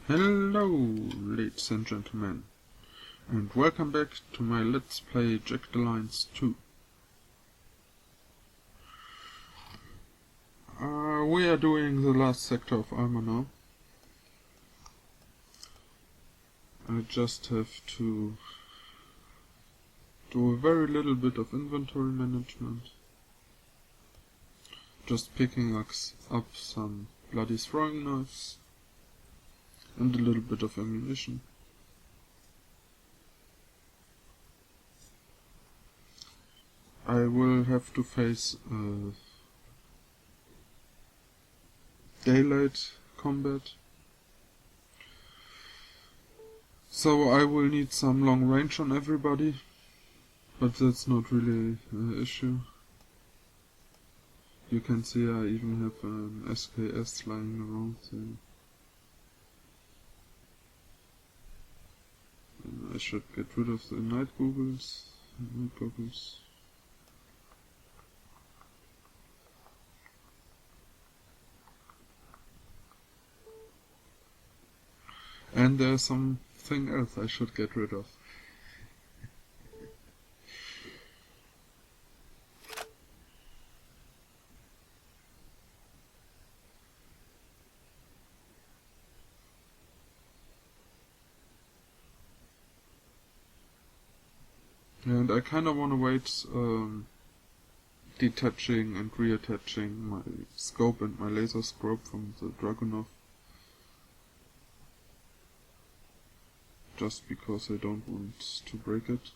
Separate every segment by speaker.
Speaker 1: Hello, ladies and gentlemen, and welcome back to my Let's Play Jagged 2. We are doing the last sector of Alma now. I just have to do a very little bit of inventory management. Just picking up some bloody throwing knives and a little bit of ammunition. I will have to face daylight combat, so I will need some long range on everybody, but that's not really an issue. You can see I even have an SKS lying around there. I should get rid of the night goggles. And there's something else I should get rid of. And I kinda wanna wait detaching and reattaching my scope and my laser scope from the Dragunov. Just because I don't want to break it.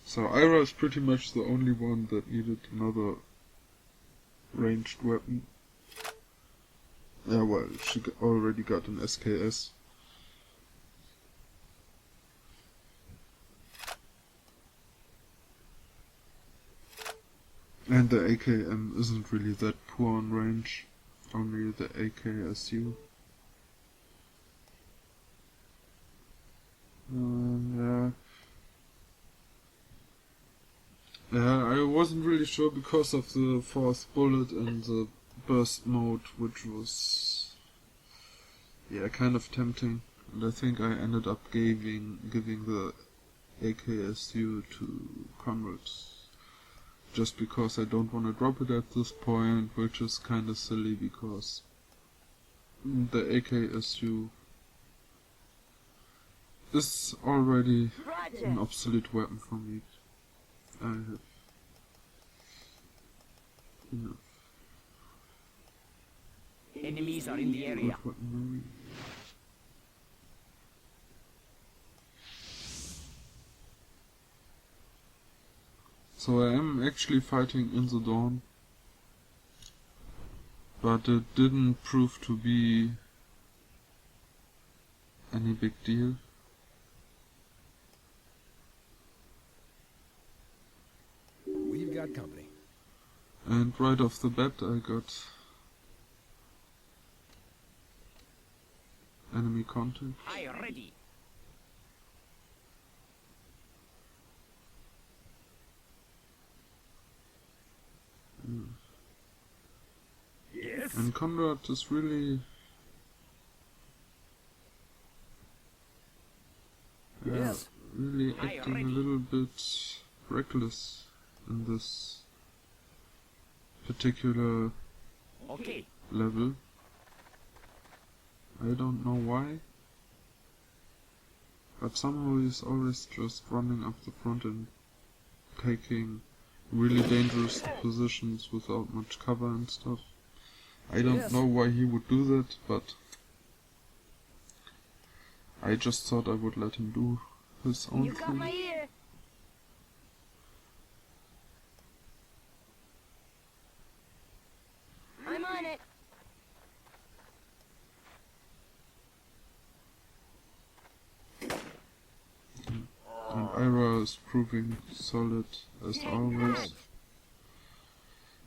Speaker 1: So Ira is pretty much the only one that needed another ranged weapon. Yeah, well, she already got an SKS. And the AKM isn't really that poor on range, only the AKSU. Yeah, I wasn't really sure because of the fourth bullet and the burst mode, which was kind of tempting. And I think I ended up giving the AKSU to Conrad, just because I don't want to drop it at this point, which is kind of silly because the AKSU is already an obsolete weapon for me. I have enough.
Speaker 2: Enemies are in the area.
Speaker 1: So I am actually fighting in the dawn, but it didn't prove to be any big deal.
Speaker 3: We've got company.
Speaker 1: And right off the bat I got enemy contact.
Speaker 2: I ready. Yes.
Speaker 1: And Conrad is really really acting a little bit reckless in this particular level. I don't know why, but somehow he's always just running up the front and taking really dangerous positions without much cover and stuff. I don't know why he would do that, but I just thought I would let him do his own thing.
Speaker 4: Got my ear. I'm on it.
Speaker 1: And Ira is proving solid as always.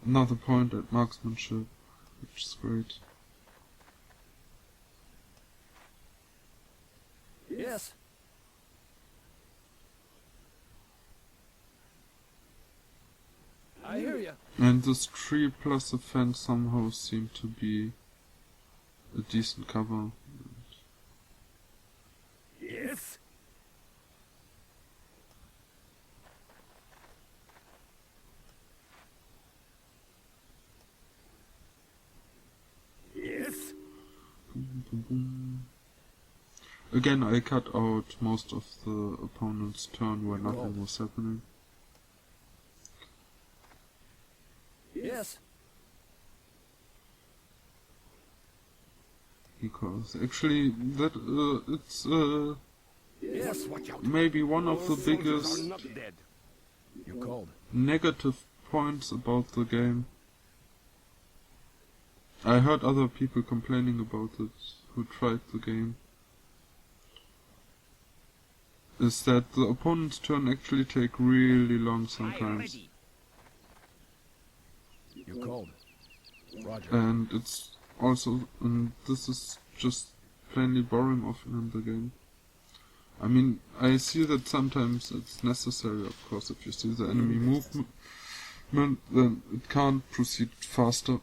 Speaker 1: Another point at marksmanship, which is great.
Speaker 3: Yes. I hear you.
Speaker 1: And this tree plus the fence somehow seem to be a decent cover.
Speaker 3: Yes. Yes.
Speaker 1: Boom, boom, boom. Again, I cut out most of the opponent's turn where nothing was happening.
Speaker 3: Yes.
Speaker 1: Because actually, that it's
Speaker 3: Yes. Watch out.
Speaker 1: maybe one of the
Speaker 3: Soldiers are
Speaker 1: biggest
Speaker 3: not dead. You called.
Speaker 1: negative points about the game. I heard other people complaining about it who tried the game. Is that the opponent's turn actually take really long
Speaker 2: I
Speaker 1: sometimes.
Speaker 2: ready.
Speaker 3: You called. Roger.
Speaker 1: And it's also, and this is just plainly boring often in the game. I mean, I see that sometimes it's necessary, of course, if you see the enemy movement, then it can't proceed faster.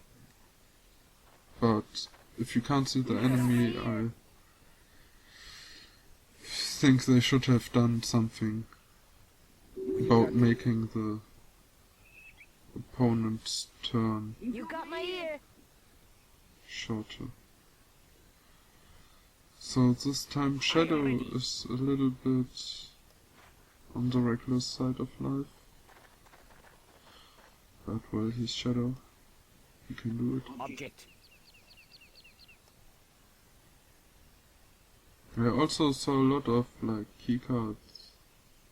Speaker 1: But if you can't see the enemy, I think they should have done something about making the opponent's turn
Speaker 4: You got my ear.
Speaker 1: shorter. So this time Shadow is a little bit on the reckless side of life. But well, he's Shadow. He can do it.
Speaker 2: Object.
Speaker 1: I also saw a lot of like keycards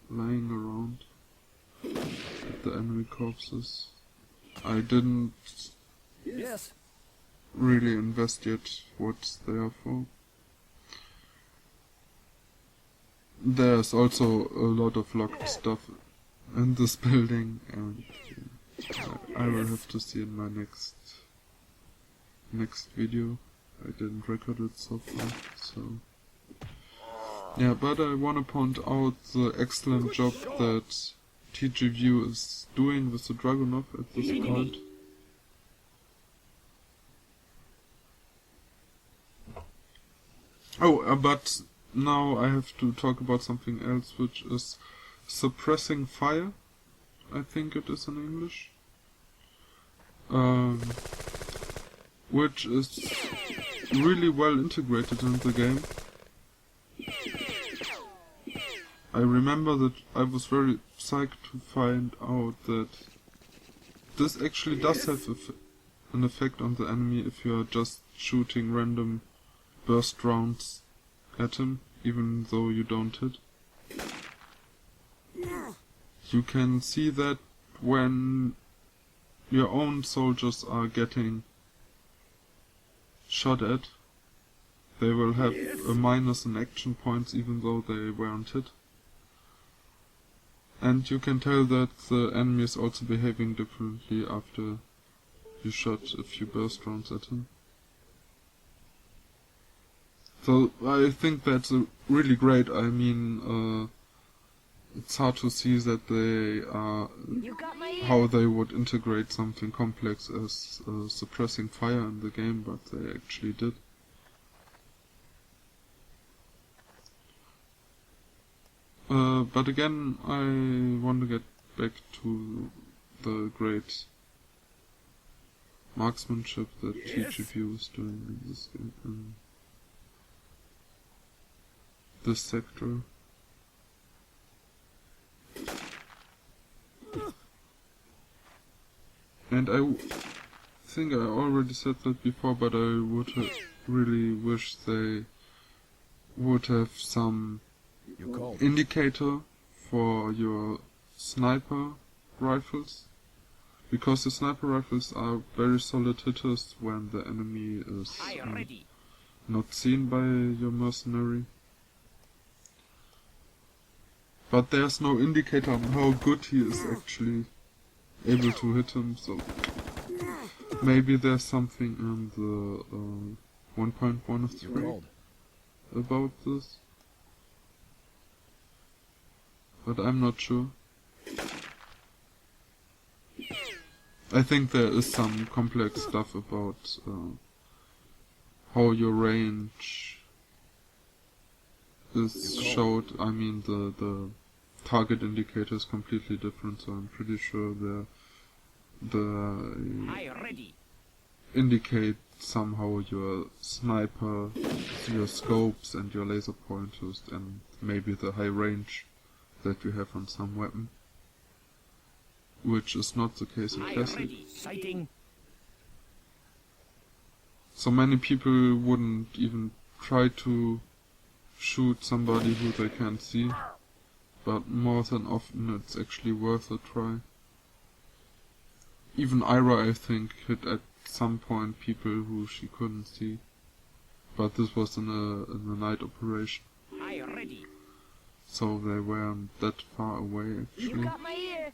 Speaker 1: lying around at the enemy corpses. I didn't
Speaker 3: Yes.
Speaker 1: really invest yet what they are for. There's also a lot of locked stuff in this building, and I will have to see in my next video. I didn't record it so far, so yeah. But I want to point out the excellent job that TGView is doing with the Dragunov at this point. Oh, but now I have to talk about something else, which is suppressing fire. I think it is in English. Which is really well integrated in the game. I remember that I was very psyched to find out that this actually does have an effect on the enemy if you are just shooting random burst rounds at him, even though you don't hit. You can see that when your own soldiers are getting shot at, they will have a minus in action points even though they weren't hit. And you can tell that the enemy is also behaving differently after you shot a few burst rounds at him. So I think that's really great. I mean, it's hard to see that they are
Speaker 4: You got my ear.
Speaker 1: how they would integrate something complex as suppressing fire in the game, but they actually did. But again, I want to get back to the great marksmanship that TGView is doing in this game, in this sector. And I think I already said that before, but I would really wish they would have some
Speaker 3: You called.
Speaker 1: indicator for your sniper rifles, because the sniper rifles are very solid hitters when the enemy is
Speaker 2: I ready.
Speaker 1: not seen by your mercenary. But there's no indicator on how good he is actually able to hit him, so maybe there's something in the 1.1 of
Speaker 3: You
Speaker 1: 3
Speaker 3: called.
Speaker 1: about this. But I'm not sure. I think there is some complex stuff about how your range is
Speaker 3: You call.
Speaker 1: showed. I mean, the target indicator is completely different, so I'm pretty sure the
Speaker 2: I ready.
Speaker 1: indicate somehow your sniper, your scopes and your laser pointers, and maybe the high range that you have on some weapon, which is not the case in
Speaker 2: I
Speaker 1: classic.
Speaker 2: ready. Sighting.
Speaker 1: So many people wouldn't even try to shoot somebody who they can't see, but more than often it's actually worth a try. Even Ira, I think, hit at some point people who she couldn't see, but this was in a night operation,
Speaker 2: I ready.
Speaker 1: so they weren't that far away
Speaker 4: You
Speaker 1: actually.
Speaker 4: got my ear.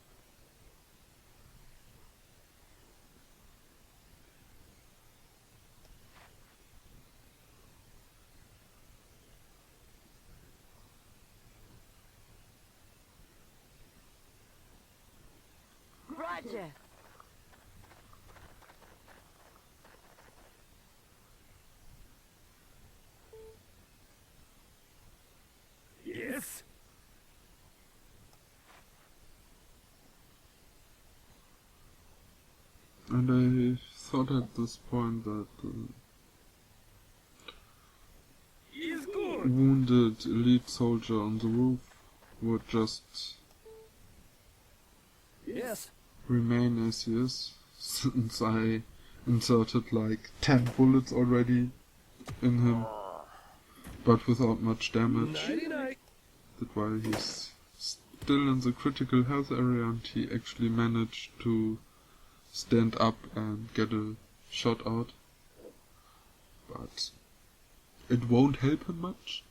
Speaker 4: Roger.
Speaker 3: Yes?
Speaker 1: And I thought at this point that
Speaker 3: Is good.
Speaker 1: wounded elite soldier on the roof would just
Speaker 3: Yes.
Speaker 1: remain as he is, since I inserted like 10 bullets already in him, but without much damage.
Speaker 3: Nighty-night.
Speaker 1: That while he's still in the critical health area and he actually managed to stand up and get a shot out. But it won't help him much.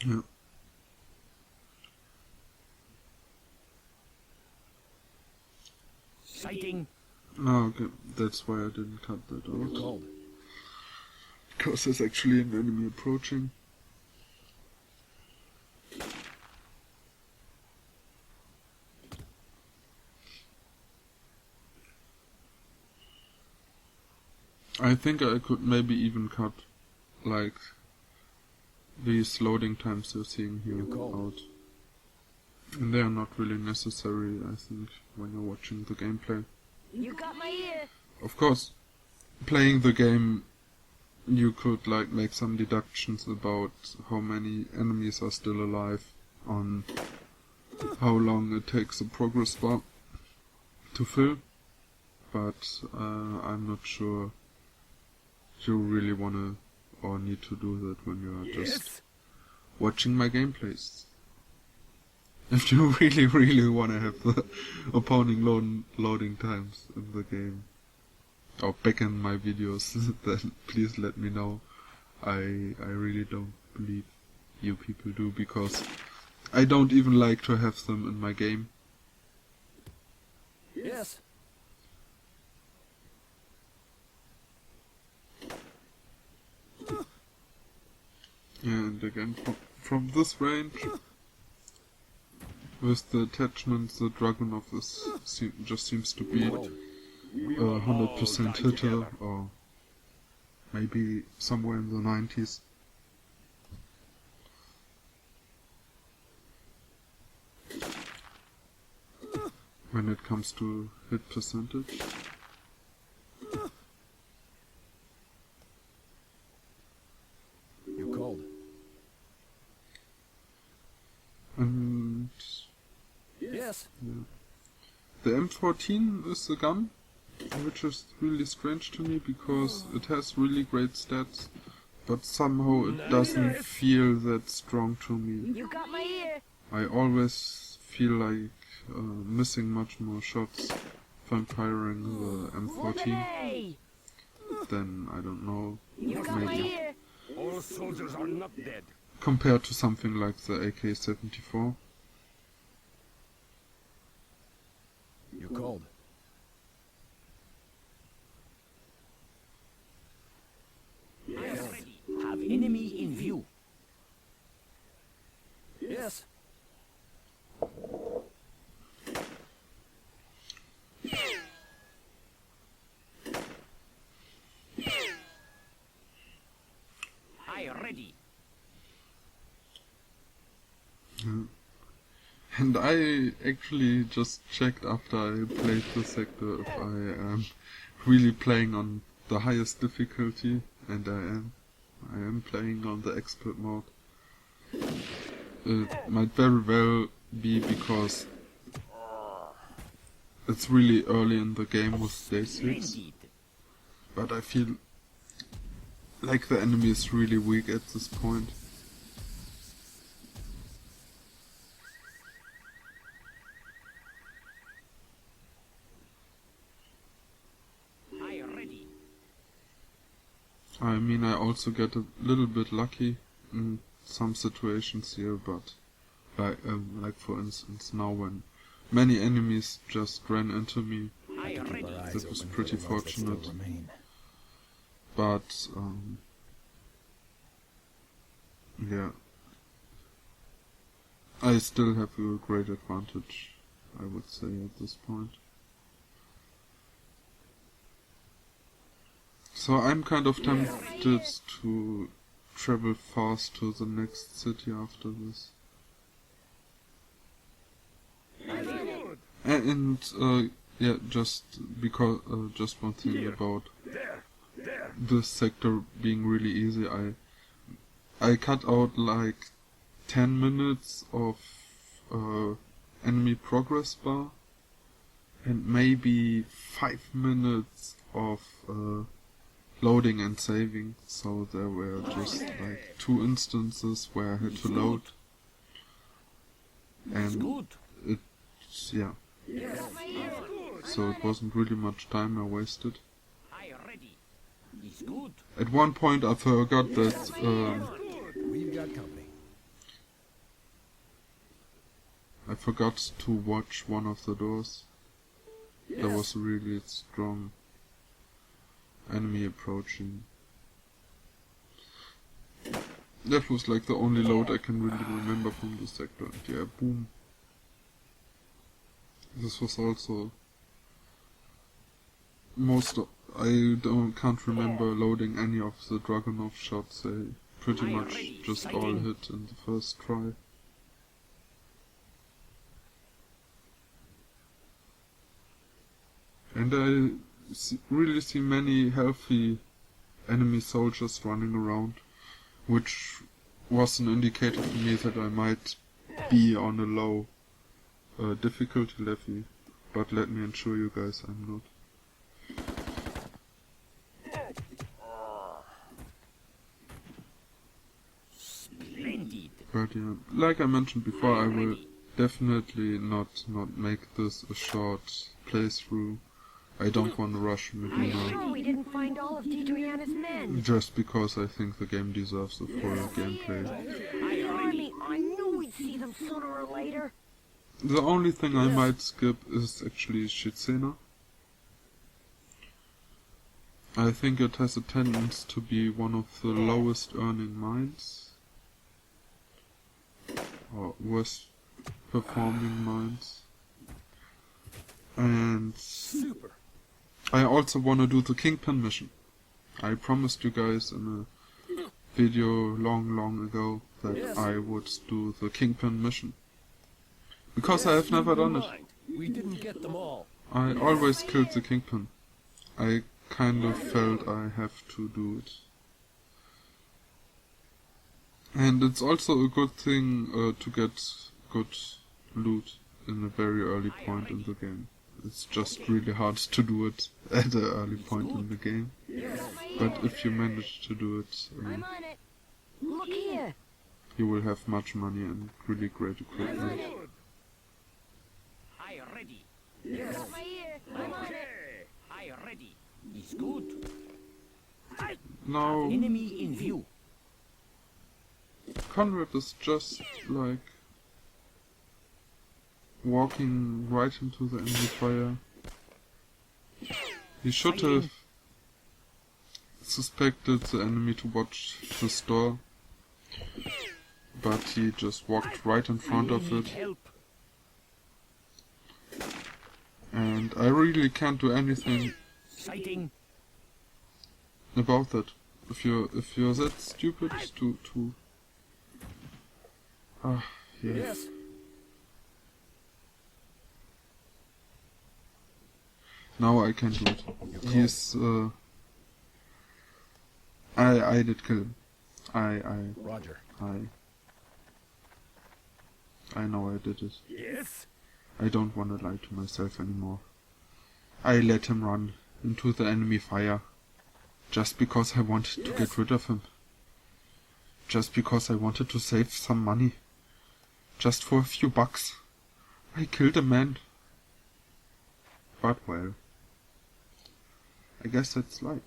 Speaker 1: Yeah.
Speaker 2: Sighting.
Speaker 1: Oh, okay. That's why I didn't cut that
Speaker 3: You're
Speaker 1: out.
Speaker 3: called.
Speaker 1: Because there's actually an enemy approaching. I think I could maybe even cut, like, these loading times you're seeing here
Speaker 3: You call.
Speaker 1: out. And they are not really necessary, I think, when you're watching the gameplay.
Speaker 4: You got my ear.
Speaker 1: Of course, playing the game, you could like make some deductions about how many enemies are still alive, on how long it takes a progress bar to fill, but I'm not sure you really wanna or need to do that when you're just
Speaker 3: Yes?
Speaker 1: watching my gameplays. If you really wanna have the opponent loading times in the game, or back in my videos, then please let me know. I really don't believe you people do, because I don't even like to have them in my game.
Speaker 3: Yes.
Speaker 1: And again, from this range, with the attachments, the Dragunov just seems to be
Speaker 3: Called.
Speaker 1: 100% hitter, or maybe somewhere in the 90s. When it comes to hit percentage.
Speaker 3: You called.
Speaker 1: And
Speaker 3: Yes.
Speaker 1: the M14 is a gun, which is really strange to me because it has really great stats, but somehow it doesn't feel that strong to me.
Speaker 4: You got my ear.
Speaker 1: I always feel like missing much more shots if I'm firing the M14
Speaker 4: Hey,
Speaker 1: than, I don't know,
Speaker 4: you got my
Speaker 1: maybe
Speaker 4: ear.
Speaker 2: All soldiers are not dead.
Speaker 1: compared to something like the AK-74.
Speaker 3: You called.
Speaker 2: I ready. Have enemy in view.
Speaker 3: Yes.
Speaker 1: And I actually just checked after I played the sector if I am really playing on the highest difficulty, and I am. I am playing on the expert mode. It might very well be because it's really early in the game with day 6,
Speaker 2: Splendid.
Speaker 1: but I feel like the enemy is really weak at this point.
Speaker 2: I ready.
Speaker 1: I mean, I also get a little bit lucky in some situations here, but like for instance now when many enemies just ran into me,
Speaker 2: I
Speaker 3: Keep
Speaker 2: ready.
Speaker 3: our eyes
Speaker 1: That was
Speaker 3: open
Speaker 1: pretty
Speaker 3: for the ones that still
Speaker 1: fortunate.
Speaker 3: remain.
Speaker 1: but yeah, I still have a great advantage, I would say, at this point. So I'm kind of tempted to travel fast to the next city after this. And yeah, just because just one thing about this sector being really easy. I cut out like 10 minutes of enemy progress bar and maybe 5 minutes of loading and saving. So there were just like 2 instances where I had to load,
Speaker 2: It's
Speaker 1: and
Speaker 2: good.
Speaker 1: yeah, so it wasn't really much time I wasted.
Speaker 2: I ready. It's good.
Speaker 1: At one point I forgot that
Speaker 3: We've got company.
Speaker 1: I forgot to watch one of the doors. There was a really strong enemy approaching. That was like the only load I can really remember from the sector. And yeah, boom. This was also can't remember loading any of the Dragunov shots. They pretty much just all hit in the first try. And I really see many healthy enemy soldiers running around, which was an indicator for me that I might be on a low difficulty level, but let me assure you guys I'm not.
Speaker 2: Splendid.
Speaker 1: But yeah, like I mentioned before, I will definitely not make this a short playthrough. I don't want to rush Medina
Speaker 4: Sure, we didn't find all of Tidriana's men.
Speaker 1: just because I think the game deserves a full gameplay.
Speaker 4: The army, I knew we'd see them sooner or later.
Speaker 1: The only thing I might skip is actually Shitsena. I think it has a tendency to be one of the lowest earning mines, or worst performing mines. And
Speaker 3: Super.
Speaker 1: I also want to do the Kingpin mission. I promised you guys in a video long ago that I would do the Kingpin mission. Because I have never done it.
Speaker 3: We didn't get them all.
Speaker 1: I always killed the Kingpin. I kind of felt I have to do it. And it's also a good thing to get good loot in a very early point in the game. It's just really hard to do it at an early point in the game. But if you manage to do it,
Speaker 4: I'm on it. Look here.
Speaker 1: you will have much money and really great equipment.
Speaker 2: I ready.
Speaker 4: Got my ear. I'm on it.
Speaker 2: I ready. It's good.
Speaker 1: Now,
Speaker 2: Enemy in view.
Speaker 1: Conrad is just like walking right into the enemy fire. He should have suspected the enemy to watch the door, but he just walked right in front of it,
Speaker 2: Help.
Speaker 1: and I really can't do anything
Speaker 2: Sighting.
Speaker 1: about that. If you're that stupid to yeah.
Speaker 3: Yes.
Speaker 1: Now I can do it. He's I did kill him.
Speaker 3: Roger.
Speaker 1: I know I did it.
Speaker 2: Yes?
Speaker 1: I don't want to lie to myself anymore. I let him run into the enemy fire just because I wanted to get rid of him. Just because I wanted to save some money. Just for a few bucks. I killed a man. But well, I guess that's life.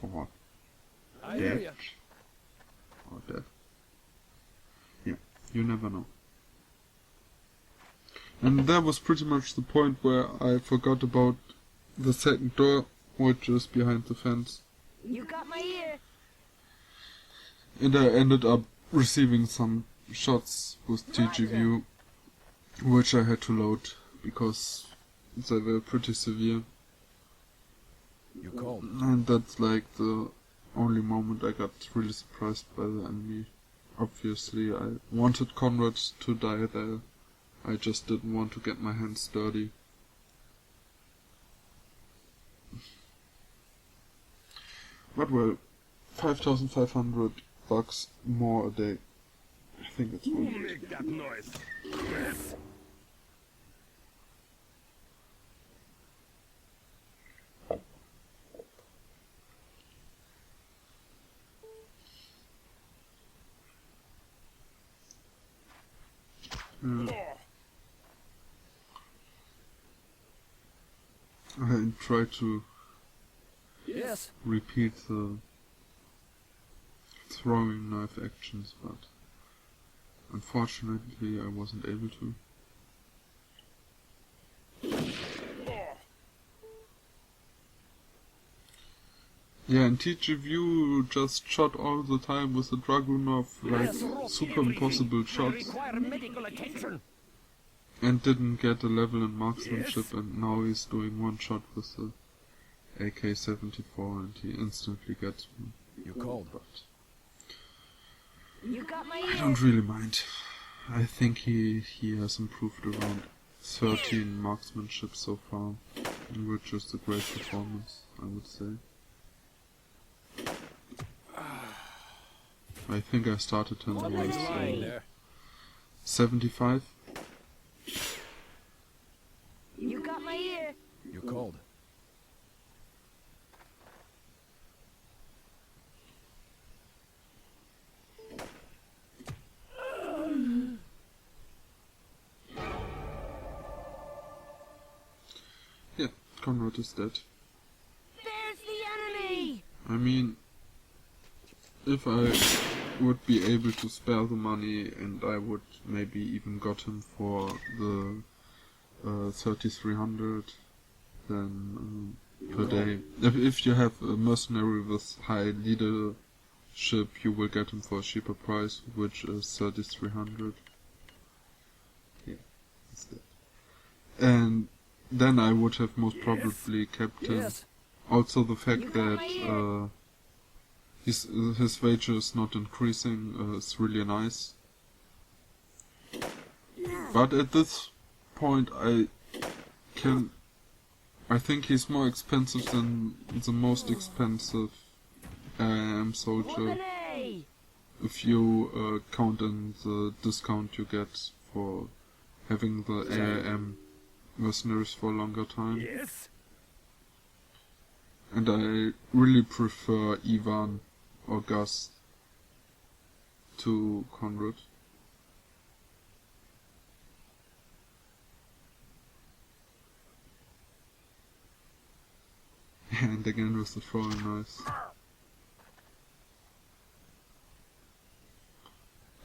Speaker 1: Or
Speaker 3: I hear
Speaker 1: death.
Speaker 3: ya.
Speaker 1: Or death. Yeah, you never know. And that was pretty much the point where I forgot about the second door, which is behind the fence.
Speaker 4: You got my ear.
Speaker 1: And I ended up receiving some shots with TG view, which I had to load because they were pretty severe.
Speaker 3: You called.
Speaker 1: And that's like the only moment I got really surprised by the enemy. Obviously, I wanted Conrad to die there. I just didn't want to get my hands dirty. But well, 5,500 bucks more a day. I think it's worth it.
Speaker 2: Make that noise. Yes?
Speaker 1: I try to
Speaker 3: Yes.
Speaker 1: repeat the throwing knife actions, but unfortunately I wasn't able to. Yeah, and TG View just shot all the time with the Dragunov, like, super impossible shots,
Speaker 2: Require medical attention.
Speaker 1: and didn't get a level in marksmanship, and now he's doing one shot with the AK-74 and he instantly gets me.
Speaker 3: You called.
Speaker 1: But
Speaker 4: You got my
Speaker 1: I
Speaker 4: ear.
Speaker 1: don't really mind. I think he has improved around 13 marksmanship so far, which is a great performance, I would say. I think I started him
Speaker 3: Somebody's
Speaker 1: with
Speaker 3: lying there.
Speaker 1: 75.
Speaker 4: You got my ear.
Speaker 3: You called.
Speaker 1: Yeah, Conrad is dead.
Speaker 4: There's the enemy.
Speaker 1: I mean, if I would be able to spare the money and I would maybe even got him for the 3,300 then per day. If you have a mercenary with high leadership, you will get him for a cheaper price, which is 3,300. Yeah, that's it. And then I would have most probably kept him.
Speaker 3: Yes.
Speaker 1: Also the fact that his wage is not increasing is really nice. But at this point I think he's more expensive than the most expensive AM soldier,
Speaker 4: Woman A.
Speaker 1: if you count in the discount you get for having the AM mercenaries for a longer time.
Speaker 2: Yes?
Speaker 1: And I really prefer Ivan or Gus to Conrad. And again with the throwing knives.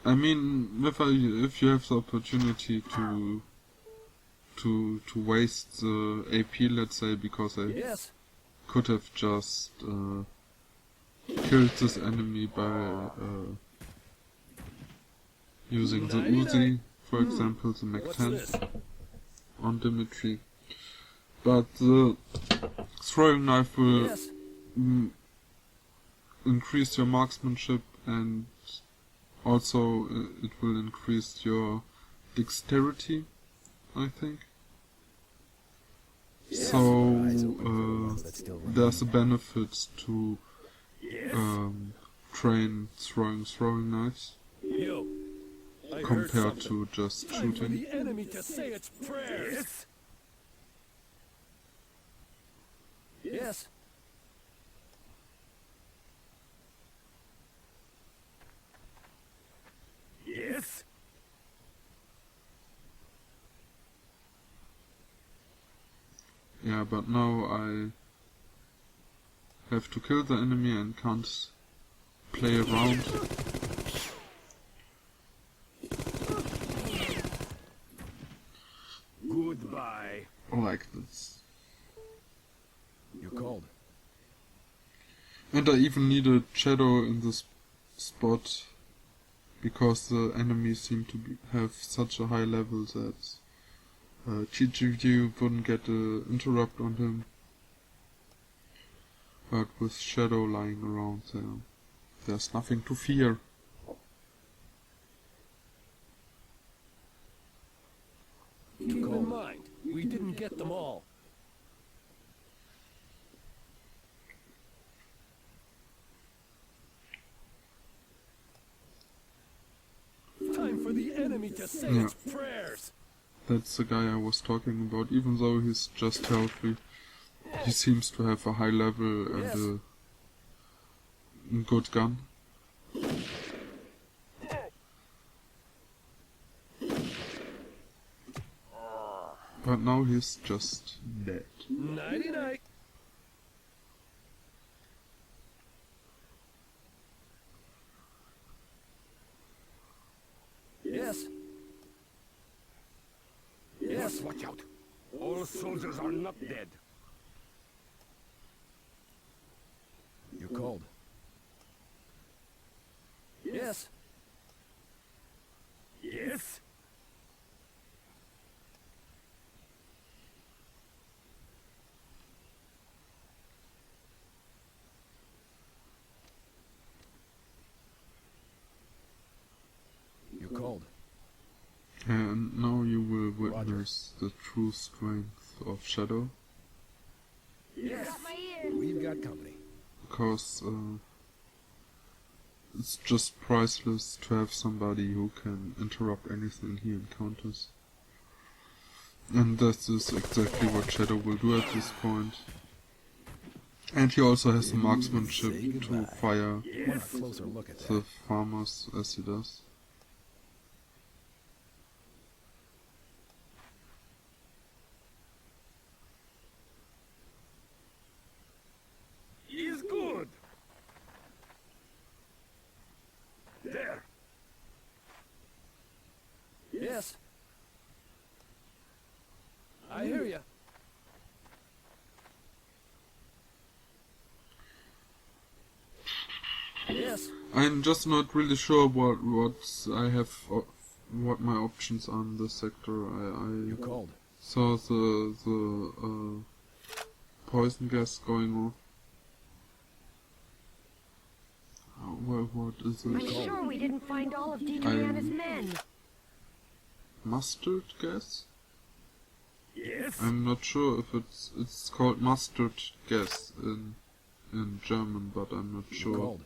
Speaker 1: I mean, if you have the opportunity to waste the AP, let's say, because I
Speaker 3: Yes.
Speaker 1: could have just killed this enemy by using the Uzi, for example, the
Speaker 3: What's
Speaker 1: Mac-10
Speaker 3: this?
Speaker 1: on Dimitri. But the throwing knife will
Speaker 3: Yes.
Speaker 1: increase your marksmanship and also it will increase your dexterity, I think. So
Speaker 3: Eyes open for the ones that still remain.
Speaker 1: there's a benefit to
Speaker 2: Yes.
Speaker 1: train throwing knives
Speaker 2: Yo. I heard
Speaker 1: compared
Speaker 2: something.
Speaker 1: to just
Speaker 2: Time for
Speaker 1: shooting.
Speaker 2: the enemy to say its prayers.
Speaker 3: Yes.
Speaker 2: Yes.
Speaker 1: Yeah, but now I have to kill the enemy and can't play around.
Speaker 2: Goodbye.
Speaker 1: Like this.
Speaker 3: You called.
Speaker 1: And I even need a shadow in this spot because the enemies seem to have such a high level that GGG wouldn't get an interrupt on him. But with shadow lying around there, there's nothing to fear.
Speaker 2: Keep in mind, we didn't get them all. Time for the enemy to say
Speaker 1: Yeah.
Speaker 2: its prayers.
Speaker 1: That's the guy I was talking about. Even though he's just healthy, he seems to have a high level and a good gun. But now he's just dead.
Speaker 2: Nighty night.
Speaker 3: Yes. Yes.
Speaker 2: Watch out. All soldiers are not dead.
Speaker 3: You called. Yes.
Speaker 2: Yes.
Speaker 3: You called.
Speaker 1: And now you will witness the true strength of Shadow,
Speaker 3: Yes.
Speaker 4: Got my ear.
Speaker 3: We've got company.
Speaker 1: because it's just priceless to have somebody who can interrupt anything he encounters. And that is exactly what Shadow will do at this point. And he also has the marksmanship
Speaker 3: Say
Speaker 1: to
Speaker 3: goodbye.
Speaker 1: fire
Speaker 3: Want a closer look at
Speaker 1: the
Speaker 3: that?
Speaker 1: farmers as he does.
Speaker 2: Is good. There.
Speaker 3: Yes. I hear you. Yes.
Speaker 1: I'm just not really sure what I have, what my options are in this sector.
Speaker 3: You
Speaker 1: I
Speaker 3: called.
Speaker 1: saw the poison gas going off. Well, what is
Speaker 4: I'm
Speaker 1: it?
Speaker 4: sure we didn't find all of Diana's men.
Speaker 1: Mustard gas?
Speaker 2: Yes.
Speaker 1: I'm not sure if it's called mustard gas in German, but I'm not
Speaker 3: You
Speaker 1: sure
Speaker 3: called.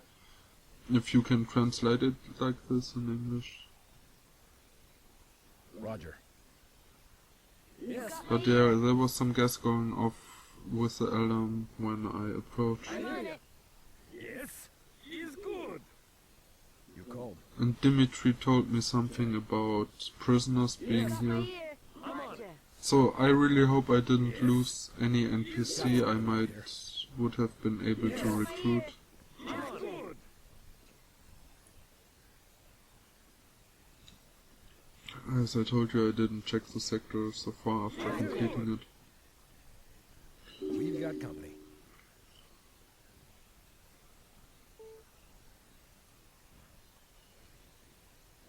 Speaker 1: if you can translate it like this in English.
Speaker 3: Roger. Yes.
Speaker 1: But there was some gas going off with the alarm when I approached.
Speaker 3: I hear you.
Speaker 2: Yes. Is good.
Speaker 3: You called.
Speaker 1: And Dimitri told me something about prisoners being
Speaker 4: Got my
Speaker 1: here.
Speaker 4: ear. Roger.
Speaker 1: So I really hope I didn't lose any NPC I would have been able to recruit.
Speaker 2: Is good.
Speaker 1: As I told you, I didn't check the sector so far after completing it.
Speaker 3: We've got company.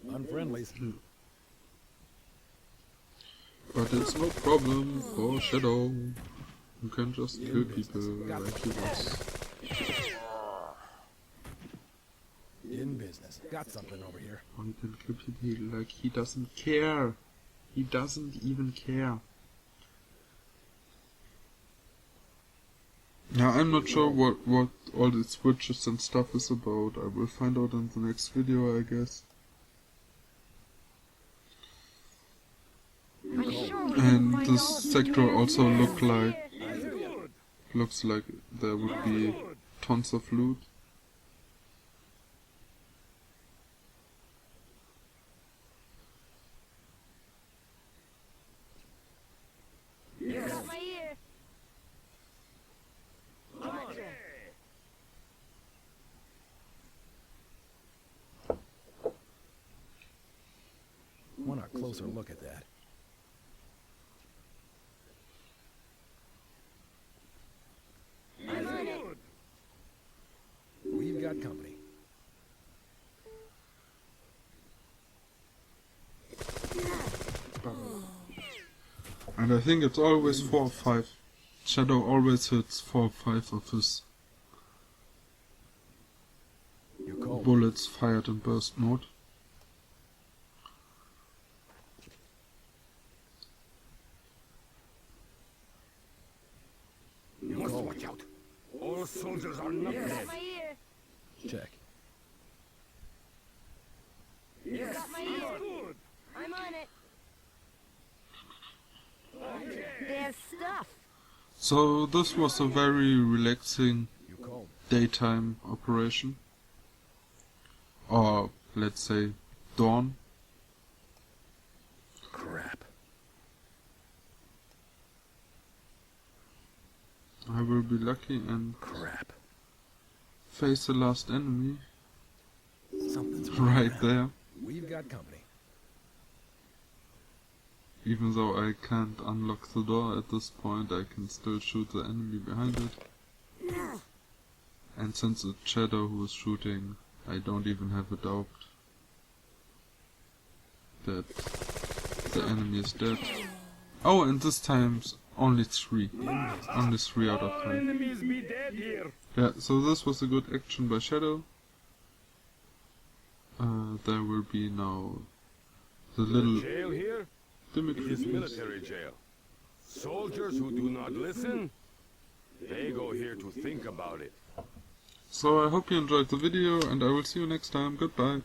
Speaker 3: Unfriendlies.
Speaker 1: But it's no problem for Shadow. You can just kill people like he was.
Speaker 3: In business. Got something over here.
Speaker 1: Or you can kill people like he doesn't care. He doesn't even care. Yeah, I'm not sure what all the switches and stuff is about. I will find out in the next video, I guess.
Speaker 4: I'm sure we can
Speaker 1: And
Speaker 4: find
Speaker 1: this
Speaker 4: all of the
Speaker 1: sector
Speaker 4: treasures
Speaker 1: also
Speaker 4: here.
Speaker 1: looks like there would be tons of loot.
Speaker 4: You got my ear.
Speaker 3: Want a closer look at that?
Speaker 4: I'm on it.
Speaker 3: We've got company.
Speaker 1: And I think it's always 4 or 5. Shadow always hits 4 or 5 of his
Speaker 3: You called.
Speaker 1: bullets fired in burst mode.
Speaker 3: You called. Watch out.
Speaker 2: All soldiers are not
Speaker 4: You
Speaker 2: dead.
Speaker 4: got my ear.
Speaker 3: Check.
Speaker 4: You got my ear.
Speaker 2: Good.
Speaker 4: I'm on it. There's stuff.
Speaker 1: So this was a very relaxing
Speaker 3: You called.
Speaker 1: daytime operation. Or let's say dawn.
Speaker 3: Crap.
Speaker 1: I will be lucky and
Speaker 3: Crap.
Speaker 1: face the last enemy
Speaker 3: Something's
Speaker 1: right there.
Speaker 3: We've got company.
Speaker 1: Even though I can't unlock the door at this point, I can still shoot the enemy behind it. And since it's Shadow who is shooting, I don't even have a doubt that the enemy is dead. Oh, and this time's only 3. Only 3 out of 10.
Speaker 2: Enemies be dead here.
Speaker 1: Yeah, so this was a good action by Shadow. There will be now the little
Speaker 2: Jail here
Speaker 1: Dimitri
Speaker 2: is
Speaker 1: piece.
Speaker 2: military jail. Soldiers who do not listen, they go here to think about it.
Speaker 1: So I hope you enjoyed the video and I will see you next time. Goodbye.